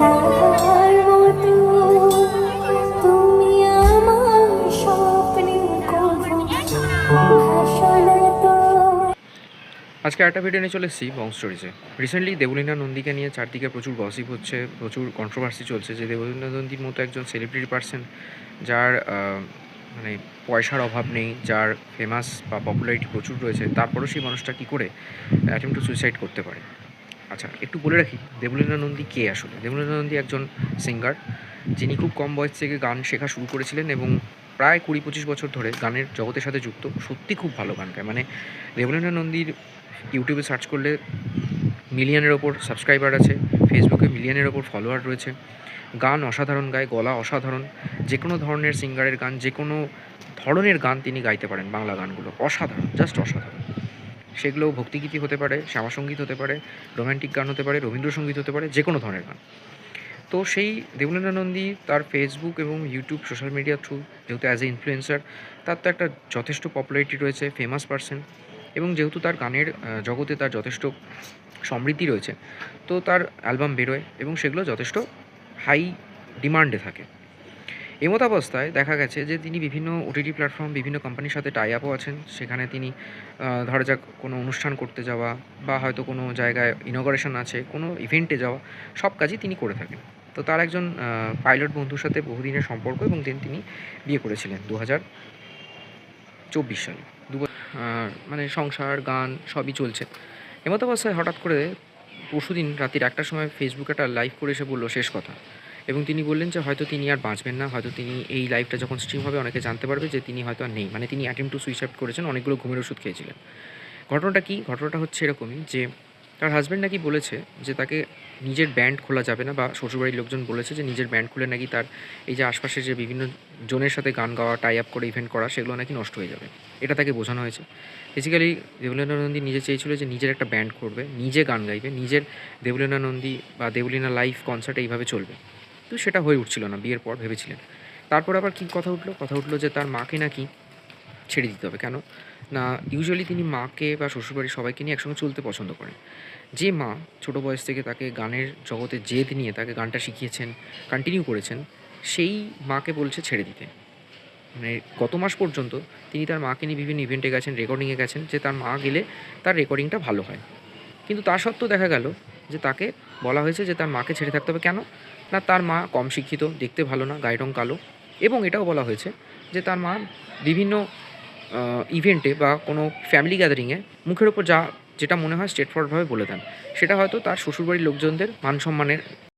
তাহার মতো তুমি আমার স্বপ্নে কভু ভাসনা তো। আজকে একটা ভিডিও নিয়ে চলে এসেছি বং স্টোরিজে। রিসেন্টলি দেবলীনা নন্দীকে নিয়ে চারদিকে প্রচুর গসিপ হচ্ছে, প্রচুর কন্ট্রোভার্সি চলছে যে দেবলীনা নন্দীর মতো একজন সেলিব্রিটি পার্সন, যার মানে পয়সার অভাব নেই, যার ফেমাস বা পপুলারিটি প্রচুর রয়েছে, তারপরেও সেই মানুষটা কী করে অ্যাটেম্প টু সুইসাইড করতে পারে। আচ্ছা, একটু বলে রাখি দেবলীনা নন্দী কে আসলে। দেবলীনা নন্দী একজন সিঙ্গার, যিনি খুব কম বয়স থেকে গান শেখা শুরু করেছিলেন এবং প্রায় 20-25 বছর ধরে গানের জগতের সাথে যুক্ত। সত্যি খুব ভালো গান গায়। মানে দেবলীনা নন্দীর ইউটিউবে সার্চ করলে মিলিয়নের ওপর সাবস্ক্রাইবার আছে, ফেসবুকে মিলিয়নের ওপর ফলোয়ার রয়েছে। গান অসাধারণ গায়, গলা অসাধারণ। যে কোনো ধরনের সিঙ্গারের গান, যে কোনো ধরনের গান তিনি গাইতে পারেন। বাংলা গানগুলো অসাধারণ, জাস্ট অসাধারণ। সেগুলো ভক্তিগীতি হতে পারে, শ্যামাসঙ্গীত হতে পারে, রোম্যান্টিক গান হতে পারে, রবীন্দ্রসঙ্গীত হতে পারে, যে কোনো ধরনের গান। তো সেই দেবলীনা নন্দী তার ফেসবুক এবং ইউটিউব সোশ্যাল মিডিয়ার থ্রু, যেহেতু অ্যাজ এ ইনফ্লুয়েন্সার, তার তো একটা যথেষ্ট পপুলারিটি রয়েছে, ফেমাস পার্সন, এবং যেহেতু তার গানের জগতে তার যথেষ্ট সমৃদ্ধি রয়েছে, তো তার অ্যালবাম বেরোয় এবং সেগুলো যথেষ্ট হাই ডিমান্ডে থাকে। এমতাবস্থায় দেখা গেছে যে তিনি বিভিন্ন ওটিটি প্ল্যাটফর্ম, বিভিন্ন কোম্পানির সাথে টাই আপও আছেন। সেখানে তিনি ধরা যাক কোনো অনুষ্ঠান করতে যাওয়া বা হয়তো কোনো জায়গায় ইনগরেশন আছে, কোনো ইভেন্টে যাওয়া, সব কাজই তিনি করে থাকেন। তো তার একজন পাইলট বন্ধুর সাথে বহুদিনের সম্পর্ক এবং তিনি বিয়ে করেছিলেন 2024 সালে। মানে সংসার, গান সবই চলছে। এমতাবস্থায় হঠাৎ করে পরশুদিন রাত্রির 1টার সময় ফেসবুকে একটা লাইভ করে এসে বলল শেষ কথা, এবং তিনি বললেন যে হয়তো তিনি আর বাঁচবেন না, হয়তো তিনি এই লাইভটা যখন স্ট্রিম হবে অনেকে জানতে পারবে যে তিনি হয়তো আর নেই। মানে তিনি অ্যাটেম্প টু সুইসাইড করেছেন, অনেকগুলো ঘুমের ওষুধ খেয়েছিলেন। ঘটনাটা কী? ঘটনাটা হচ্ছে এরকমই যে তার হাজব্যান্ড নাকি বলেছে যে তাকে নিজের ব্যান্ড খোলা যাবে না, বা শ্বশুরবাড়ির লোকজন বলেছে যে নিজের ব্যান্ড খুলে নাকি তার এই যে আশপাশে যে বিভিন্ন জনের সাথে গান গাওয়া, টাই আপ করে ইভেন্ট করা, সেগুলো নাকি নষ্ট হয়ে যাবে। এটা তাকে বোঝানো হয়েছে। বেসিক্যালি দেবলীনা নন্দী নিজে চেয়েছিল যে নিজের একটা ব্যান্ড করবে, নিজে গান গাইবে, নিজের দেবলীনা নন্দী বা দেবলীনা লাইভ কনসার্ট এইভাবে চলবে। তো সেটা হয়ে উঠছিল না, বিয়ের পর ভেবেছিলেন। তারপর আবার কী কথা উঠলো যে তার মাকে নাকি ছেড়ে দিতে হবে। কেন না, ইউজুয়ালি তিনি মাকে বা শ্বশুরবাড়ির সবাইকে নিয়ে একসঙ্গে চলতে পছন্দ করেন। যে মা ছোটো বয়স থেকে তাকে গানের জগতে জেদ নিয়ে তাকে গানটা শিখিয়েছেন, কন্টিনিউ করেছেন, সেই মাকে বলছে ছেড়ে দিতে। মানে গত মাস পর্যন্ত তিনি তার মাকে নিয়ে বিভিন্ন ইভেন্টে গেছেন, রেকর্ডিংয়ে গেছেন, যে তার মা গেলে তার রেকর্ডিংটা ভালো হয়। কিন্তু তা সত্ত্বেও দেখা গেল যে তাকে বলা হয়েছে যে তার মাকে ছেড়ে থাকতে হবে। কেন না, তার মা কম শিক্ষিত, দেখতে ভালো না, গায়ের রং কালো, এবং এটাও বলা হয়েছে যে তার মা বিভিন্ন ইভেন্টে বা কোনো ফ্যামিলি গ্যাদারিংয়ে মুখের ওপর যেটা মনে হয় স্ট্রেট ফরওয়ার্ডভাবে বলে দেন। সেটা হয়তো তার শ্বশুরবাড়ির লোকজনদের মান সম্মানের